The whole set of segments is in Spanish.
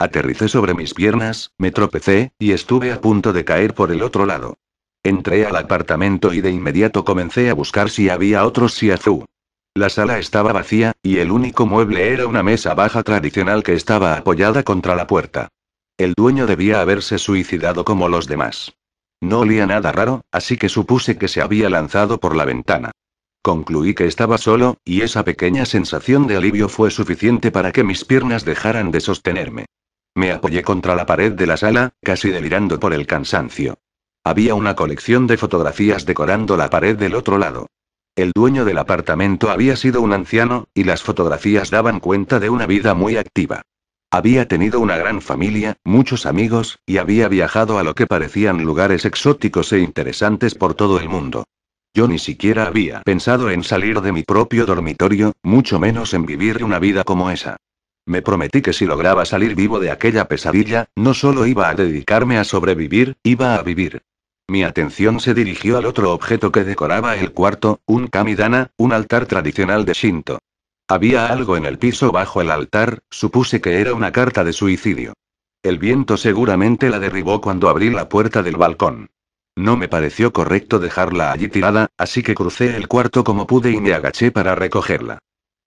Aterricé sobre mis piernas, me tropecé, y estuve a punto de caer por el otro lado. Entré al apartamento y de inmediato comencé a buscar si había otros shiatsu. La sala estaba vacía, y el único mueble era una mesa baja tradicional que estaba apoyada contra la puerta. El dueño debía haberse suicidado como los demás. No olía nada raro, así que supuse que se había lanzado por la ventana. Concluí que estaba solo, y esa pequeña sensación de alivio fue suficiente para que mis piernas dejaran de sostenerme. Me apoyé contra la pared de la sala, casi delirando por el cansancio. Había una colección de fotografías decorando la pared del otro lado. El dueño del apartamento había sido un anciano, y las fotografías daban cuenta de una vida muy activa. Había tenido una gran familia, muchos amigos, y había viajado a lo que parecían lugares exóticos e interesantes por todo el mundo. Yo ni siquiera había pensado en salir de mi propio dormitorio, mucho menos en vivir una vida como esa. Me prometí que si lograba salir vivo de aquella pesadilla, no solo iba a dedicarme a sobrevivir, iba a vivir. Mi atención se dirigió al otro objeto que decoraba el cuarto, un kamidana, un altar tradicional de Shinto. Había algo en el piso bajo el altar, supuse que era una carta de suicidio. El viento seguramente la derribó cuando abrí la puerta del balcón. No me pareció correcto dejarla allí tirada, así que crucé el cuarto como pude y me agaché para recogerla.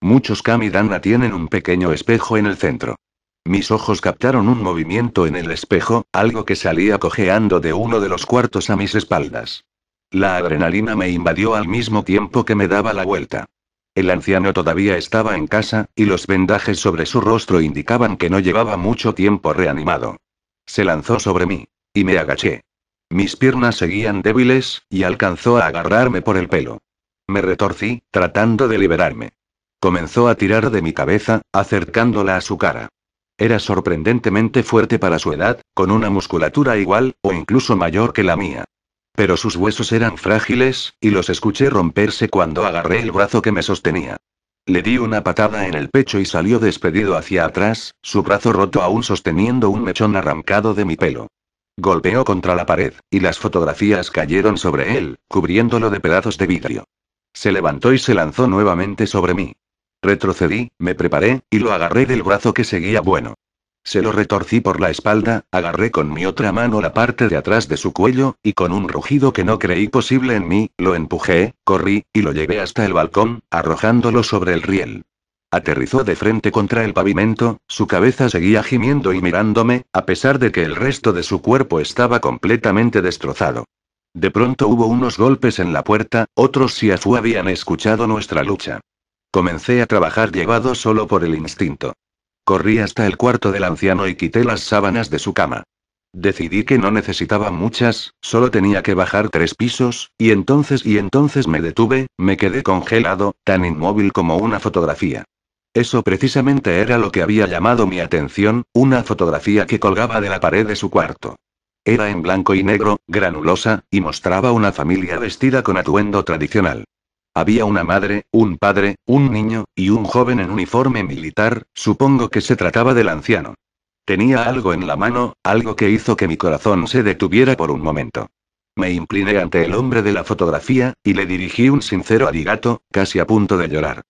Muchos kamidana tienen un pequeño espejo en el centro. Mis ojos captaron un movimiento en el espejo, algo que salía cojeando de uno de los cuartos a mis espaldas. La adrenalina me invadió al mismo tiempo que me daba la vuelta. El anciano todavía estaba en casa, y los vendajes sobre su rostro indicaban que no llevaba mucho tiempo reanimado. Se lanzó sobre mí. Y me agaché. Mis piernas seguían débiles, y alcanzó a agarrarme por el pelo. Me retorcí, tratando de liberarme. Comenzó a tirar de mi cabeza, acercándola a su cara. Era sorprendentemente fuerte para su edad, con una musculatura igual, o incluso mayor que la mía. Pero sus huesos eran frágiles, y los escuché romperse cuando agarré el brazo que me sostenía. Le di una patada en el pecho y salió despedido hacia atrás, su brazo roto aún sosteniendo un mechón arrancado de mi pelo. Golpeó contra la pared, y las fotografías cayeron sobre él, cubriéndolo de pedazos de vidrio. Se levantó y se lanzó nuevamente sobre mí. Retrocedí, me preparé, y lo agarré del brazo que seguía bueno. Se lo retorcí por la espalda, agarré con mi otra mano la parte de atrás de su cuello, y con un rugido que no creí posible en mí, lo empujé, corrí, y lo llevé hasta el balcón, arrojándolo sobre el riel. Aterrizó de frente contra el pavimento, su cabeza seguía gimiendo y mirándome, a pesar de que el resto de su cuerpo estaba completamente destrozado. De pronto hubo unos golpes en la puerta, otros shiatsu habían escuchado nuestra lucha. Comencé a trabajar llevado solo por el instinto. Corrí hasta el cuarto del anciano y quité las sábanas de su cama. Decidí que no necesitaba muchas, solo tenía que bajar 3 pisos, y entonces me detuve, me quedé congelado, tan inmóvil como una fotografía. Eso precisamente era lo que había llamado mi atención, una fotografía que colgaba de la pared de su cuarto. Era en blanco y negro, granulosa, y mostraba una familia vestida con atuendo tradicional. Había una madre, un padre, un niño, y un joven en uniforme militar, supongo que se trataba del anciano. Tenía algo en la mano, algo que hizo que mi corazón se detuviera por un momento. Me incliné ante el hombre de la fotografía, y le dirigí un sincero arigato, casi a punto de llorar.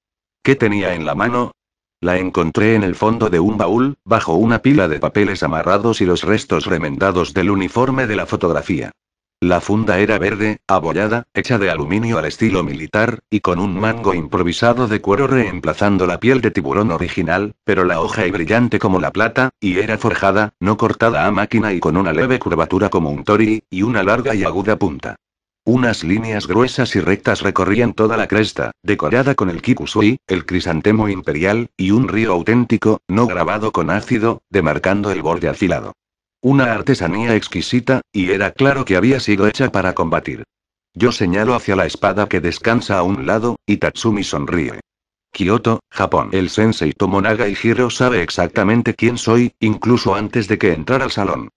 ¿Qué tenía en la mano? La encontré en el fondo de un baúl, bajo una pila de papeles amarrados y los restos remendados del uniforme de la fotografía. La funda era verde, abollada, hecha de aluminio al estilo militar, y con un mango improvisado de cuero reemplazando la piel de tiburón original, pero la hoja y brillante como la plata, y era forjada, no cortada a máquina y con una leve curvatura como un tori, y una larga y aguda punta. Unas líneas gruesas y rectas recorrían toda la cresta, decorada con el kikusui, el crisantemo imperial, y un río auténtico, no grabado con ácido, demarcando el borde afilado. Una artesanía exquisita, y era claro que había sido hecha para combatir. Yo señalo hacia la espada que descansa a un lado, y Tatsumi sonríe. Kioto, Japón. El sensei Tomonaga Hiro sabe exactamente quién soy, incluso antes de que entrara al salón.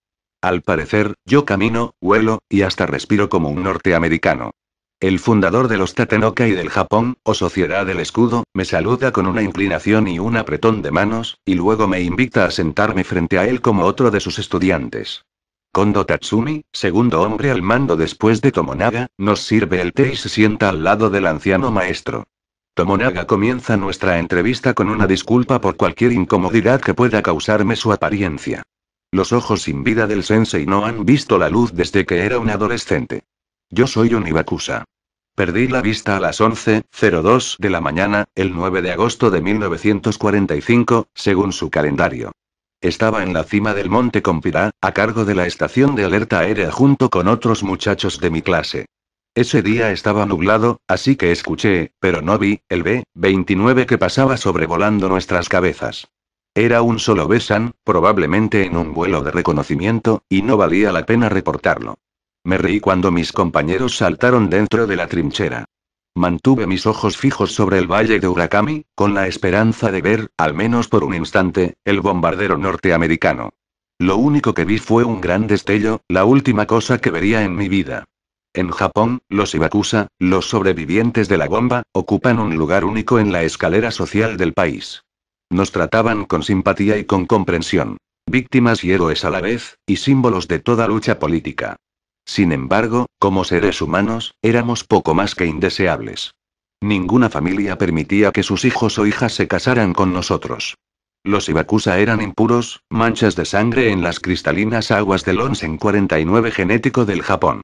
Al parecer, yo camino, huelo, y hasta respiro como un norteamericano. El fundador de los Tatenoka y del Japón, o Sociedad del Escudo, me saluda con una inclinación y un apretón de manos, y luego me invita a sentarme frente a él como otro de sus estudiantes. Kondo Tatsumi, segundo hombre al mando después de Tomonaga, nos sirve el té y se sienta al lado del anciano maestro. Tomonaga comienza nuestra entrevista con una disculpa por cualquier incomodidad que pueda causarme su apariencia. Los ojos sin vida del sensei no han visto la luz desde que era un adolescente. Yo soy un Ibakusa. Perdí la vista a las 11:02 de la mañana, el 9 de agosto de 1945, según su calendario. Estaba en la cima del monte Compirá, a cargo de la estación de alerta aérea junto con otros muchachos de mi clase. Ese día estaba nublado, así que escuché, pero no vi, el B-29 que pasaba sobrevolando nuestras cabezas. Era un solo Besan, probablemente en un vuelo de reconocimiento, y no valía la pena reportarlo. Me reí cuando mis compañeros saltaron dentro de la trinchera. Mantuve mis ojos fijos sobre el valle de Urakami, con la esperanza de ver, al menos por un instante, el bombardero norteamericano. Lo único que vi fue un gran destello, la última cosa que vería en mi vida. En Japón, los Ibakusa, los sobrevivientes de la bomba, ocupan un lugar único en la escalera social del país. Nos trataban con simpatía y con comprensión. Víctimas y héroes a la vez, y símbolos de toda lucha política. Sin embargo, como seres humanos, éramos poco más que indeseables. Ninguna familia permitía que sus hijos o hijas se casaran con nosotros. Los Ibakusa eran impuros, manchas de sangre en las cristalinas aguas del Onsen 49 genético del Japón.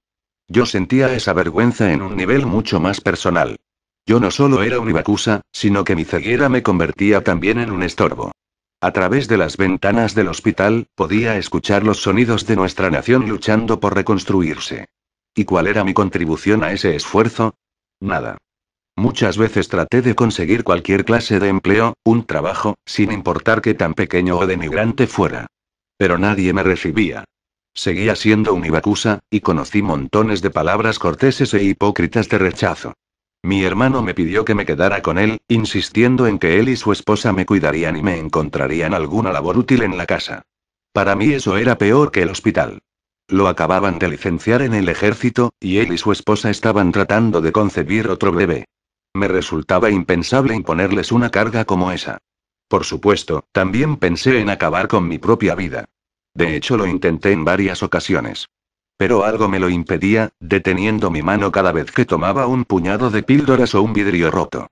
Yo sentía esa vergüenza en un nivel mucho más personal. Yo no solo era un Ibakusa, sino que mi ceguera me convertía también en un estorbo. A través de las ventanas del hospital, podía escuchar los sonidos de nuestra nación luchando por reconstruirse. ¿Y cuál era mi contribución a ese esfuerzo? Nada. Muchas veces traté de conseguir cualquier clase de empleo, un trabajo, sin importar qué tan pequeño o denigrante fuera. Pero nadie me recibía. Seguía siendo un Ibakusa, y conocí montones de palabras corteses e hipócritas de rechazo. Mi hermano me pidió que me quedara con él, insistiendo en que él y su esposa me cuidarían y me encontrarían alguna labor útil en la casa. Para mí eso era peor que el hospital. Lo acababan de licenciar en el ejército, y él y su esposa estaban tratando de concebir otro bebé. Me resultaba impensable imponerles una carga como esa. Por supuesto, también pensé en acabar con mi propia vida. De hecho, lo intenté en varias ocasiones. Pero algo me lo impedía, deteniendo mi mano cada vez que tomaba un puñado de píldoras o un vidrio roto.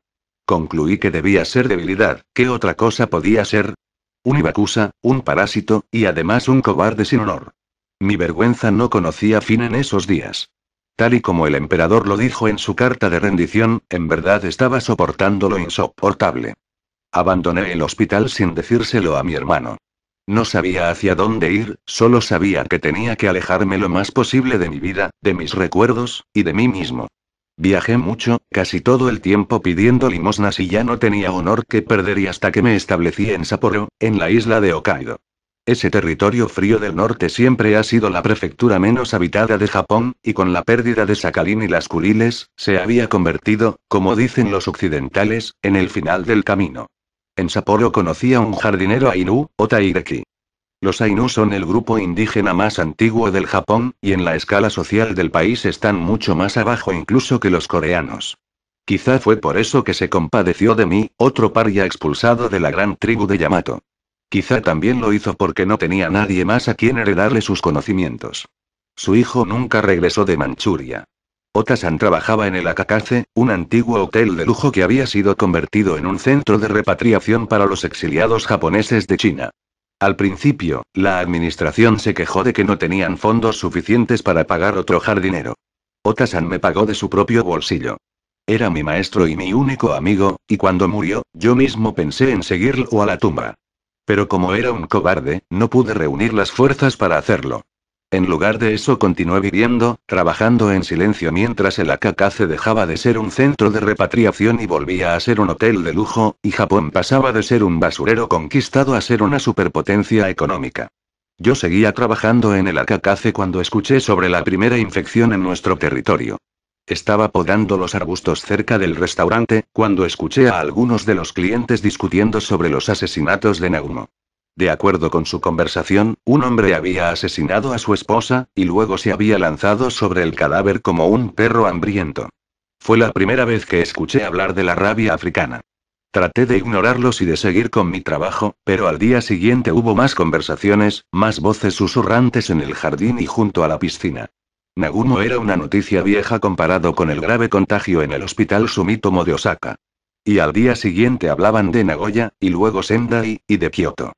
Concluí que debía ser debilidad, ¿qué otra cosa podía ser? Un Ibakusa, un parásito, y además un cobarde sin honor. Mi vergüenza no conocía fin en esos días. Tal y como el emperador lo dijo en su carta de rendición, en verdad estaba soportando lo insoportable. Abandoné el hospital sin decírselo a mi hermano. No sabía hacia dónde ir, solo sabía que tenía que alejarme lo más posible de mi vida, de mis recuerdos, y de mí mismo. Viajé mucho, casi todo el tiempo pidiendo limosnas y ya no tenía honor que perder y hasta que me establecí en Sapporo, en la isla de Hokkaido. Ese territorio frío del norte siempre ha sido la prefectura menos habitada de Japón, y con la pérdida de Sakhalin y las Kuriles, se había convertido, como dicen los occidentales, en el final del camino. En Sapporo conocí a un jardinero Ainu, Ota Hideki. Los Ainu son el grupo indígena más antiguo del Japón, y en la escala social del país están mucho más abajo incluso que los coreanos. Quizá fue por eso que se compadeció de mí, otro paria expulsado de la gran tribu de Yamato. Quizá también lo hizo porque no tenía nadie más a quien heredarle sus conocimientos. Su hijo nunca regresó de Manchuria. Ota-san trabajaba en el Akakaze, un antiguo hotel de lujo que había sido convertido en un centro de repatriación para los exiliados japoneses de China. Al principio, la administración se quejó de que no tenían fondos suficientes para pagar otro jardinero. Ota-san me pagó de su propio bolsillo. Era mi maestro y mi único amigo, y cuando murió, yo mismo pensé en seguirlo a la tumba. Pero como era un cobarde, no pude reunir las fuerzas para hacerlo. En lugar de eso continué viviendo, trabajando en silencio mientras el Akakaze dejaba de ser un centro de repatriación y volvía a ser un hotel de lujo, y Japón pasaba de ser un basurero conquistado a ser una superpotencia económica. Yo seguía trabajando en el Akakaze cuando escuché sobre la primera infección en nuestro territorio. Estaba podando los arbustos cerca del restaurante, cuando escuché a algunos de los clientes discutiendo sobre los asesinatos de Nagumo. De acuerdo con su conversación, un hombre había asesinado a su esposa, y luego se había lanzado sobre el cadáver como un perro hambriento. Fue la primera vez que escuché hablar de la rabia africana. Traté de ignorarlos y de seguir con mi trabajo, pero al día siguiente hubo más conversaciones, más voces susurrantes en el jardín y junto a la piscina. Nagumo era una noticia vieja comparado con el grave contagio en el hospital Sumitomo de Osaka. Y al día siguiente hablaban de Nagoya, y luego Sendai, y de Kioto.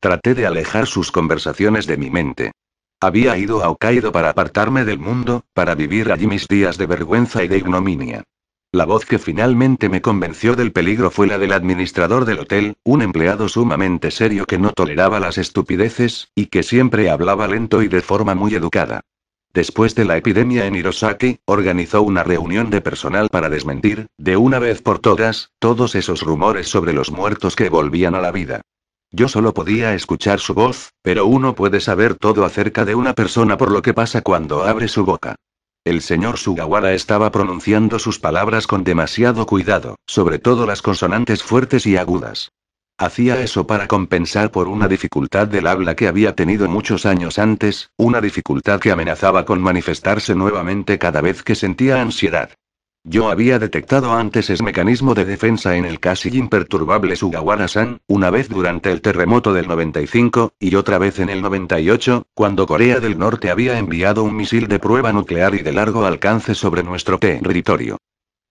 Traté de alejar sus conversaciones de mi mente. Había ido a Hokkaido para apartarme del mundo, para vivir allí mis días de vergüenza y de ignominia. La voz que finalmente me convenció del peligro fue la del administrador del hotel, un empleado sumamente serio que no toleraba las estupideces, y que siempre hablaba lento y de forma muy educada. Después de la epidemia en Hirosaki, organizó una reunión de personal para desmentir, de una vez por todas, todos esos rumores sobre los muertos que volvían a la vida. Yo solo podía escuchar su voz, pero uno puede saber todo acerca de una persona por lo que pasa cuando abre su boca. El señor Sugawara estaba pronunciando sus palabras con demasiado cuidado, sobre todo las consonantes fuertes y agudas. Hacía eso para compensar por una dificultad del habla que había tenido muchos años antes, una dificultad que amenazaba con manifestarse nuevamente cada vez que sentía ansiedad. Yo había detectado antes ese mecanismo de defensa en el casi imperturbable Sugawara-san, una vez durante el terremoto del 95, y otra vez en el 98, cuando Corea del Norte había enviado un misil de prueba nuclear y de largo alcance sobre nuestro territorio.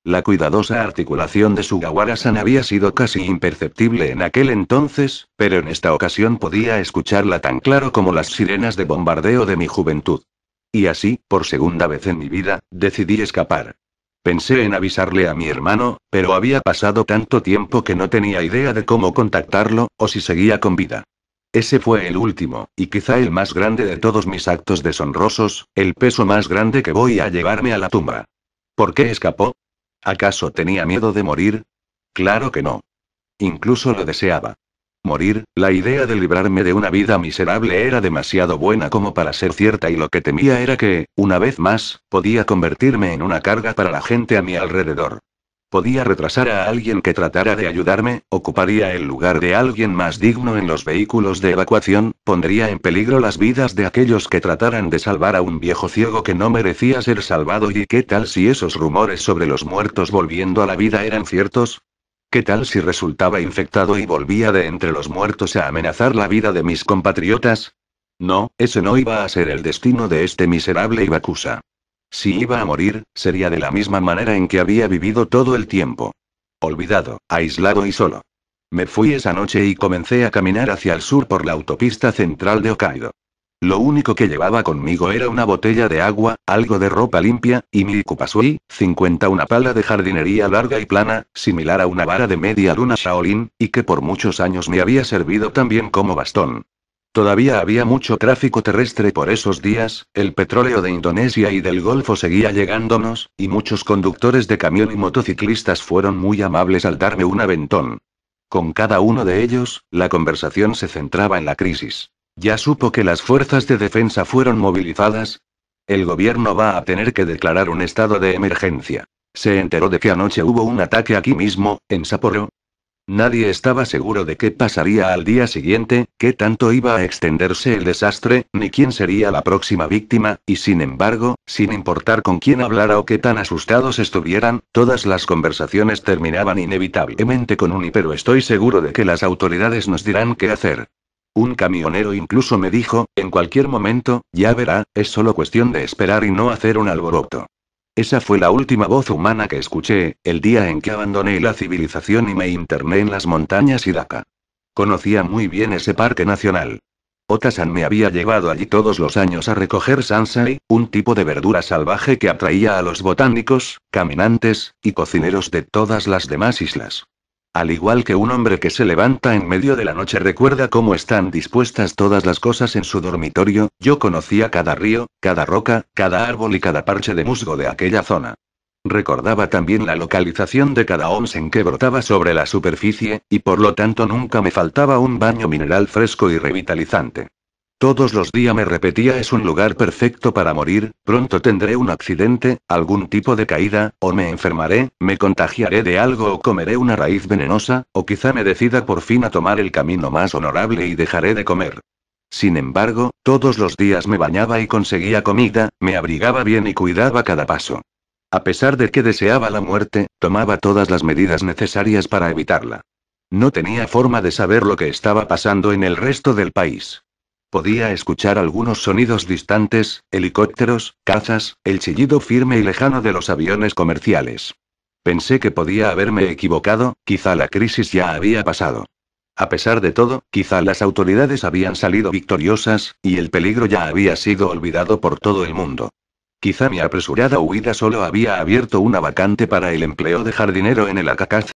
La cuidadosa articulación de Sugawara-san había sido casi imperceptible en aquel entonces, pero en esta ocasión podía escucharla tan claro como las sirenas de bombardeo de mi juventud. Y así, por segunda vez en mi vida, decidí escapar. Pensé en avisarle a mi hermano, pero había pasado tanto tiempo que no tenía idea de cómo contactarlo, o si seguía con vida. Ese fue el último, y quizá el más grande de todos mis actos deshonrosos, el peso más grande que voy a llevarme a la tumba. ¿Por qué escapó? ¿Acaso tenía miedo de morir? Claro que no. Incluso lo deseaba. Morir, la idea de librarme de una vida miserable era demasiado buena como para ser cierta y lo que temía era que, una vez más, podía convertirme en una carga para la gente a mi alrededor. Podía retrasar a alguien que tratara de ayudarme, ocuparía el lugar de alguien más digno en los vehículos de evacuación, pondría en peligro las vidas de aquellos que trataran de salvar a un viejo ciego que no merecía ser salvado. ¿Y qué tal si esos rumores sobre los muertos volviendo a la vida eran ciertos? ¿Qué tal si resultaba infectado y volvía de entre los muertos a amenazar la vida de mis compatriotas? No, ese no iba a ser el destino de este miserable Ibakusa. Si iba a morir, sería de la misma manera en que había vivido todo el tiempo. Olvidado, aislado y solo. Me fui esa noche y comencé a caminar hacia el sur por la autopista central de Hokkaido. Lo único que llevaba conmigo era una botella de agua, algo de ropa limpia, y mi Ikupasui 50, una pala de jardinería larga y plana, similar a una vara de media luna Shaolin, y que por muchos años me había servido también como bastón. Todavía había mucho tráfico terrestre por esos días, el petróleo de Indonesia y del Golfo seguía llegándonos, y muchos conductores de camión y motociclistas fueron muy amables al darme un aventón. Con cada uno de ellos, la conversación se centraba en la crisis. ¿Ya supo que las fuerzas de defensa fueron movilizadas? El gobierno va a tener que declarar un estado de emergencia. ¿Se enteró de que anoche hubo un ataque aquí mismo, en Sapporo? Nadie estaba seguro de qué pasaría al día siguiente, qué tanto iba a extenderse el desastre, ni quién sería la próxima víctima, y sin embargo, sin importar con quién hablara o qué tan asustados estuvieran, todas las conversaciones terminaban inevitablemente con un "y pero estoy seguro de que las autoridades nos dirán qué hacer". Un camionero incluso me dijo, en cualquier momento, ya verá, es solo cuestión de esperar y no hacer un alboroto. Esa fue la última voz humana que escuché, el día en que abandoné la civilización y me interné en las montañas Hidaka. Conocía muy bien ese parque nacional. Ota-san me había llevado allí todos los años a recoger sansai, un tipo de verdura salvaje que atraía a los botánicos, caminantes, y cocineros de todas las demás islas. Al igual que un hombre que se levanta en medio de la noche recuerda cómo están dispuestas todas las cosas en su dormitorio, yo conocía cada río, cada roca, cada árbol y cada parche de musgo de aquella zona. Recordaba también la localización de cada onsen que brotaba sobre la superficie, y por lo tanto nunca me faltaba un baño mineral fresco y revitalizante. Todos los días me repetía: es un lugar perfecto para morir, pronto tendré un accidente, algún tipo de caída, o me enfermaré, me contagiaré de algo o comeré una raíz venenosa, o quizá me decida por fin a tomar el camino más honorable y dejaré de comer. Sin embargo, todos los días me bañaba y conseguía comida, me abrigaba bien y cuidaba cada paso. A pesar de que deseaba la muerte, tomaba todas las medidas necesarias para evitarla. No tenía forma de saber lo que estaba pasando en el resto del país. Podía escuchar algunos sonidos distantes, helicópteros, cazas, el chillido firme y lejano de los aviones comerciales. Pensé que podía haberme equivocado, quizá la crisis ya había pasado. A pesar de todo, quizá las autoridades habían salido victoriosas, y el peligro ya había sido olvidado por todo el mundo. Quizá mi apresurada huida solo había abierto una vacante para el empleo de jardinero en el Akakaz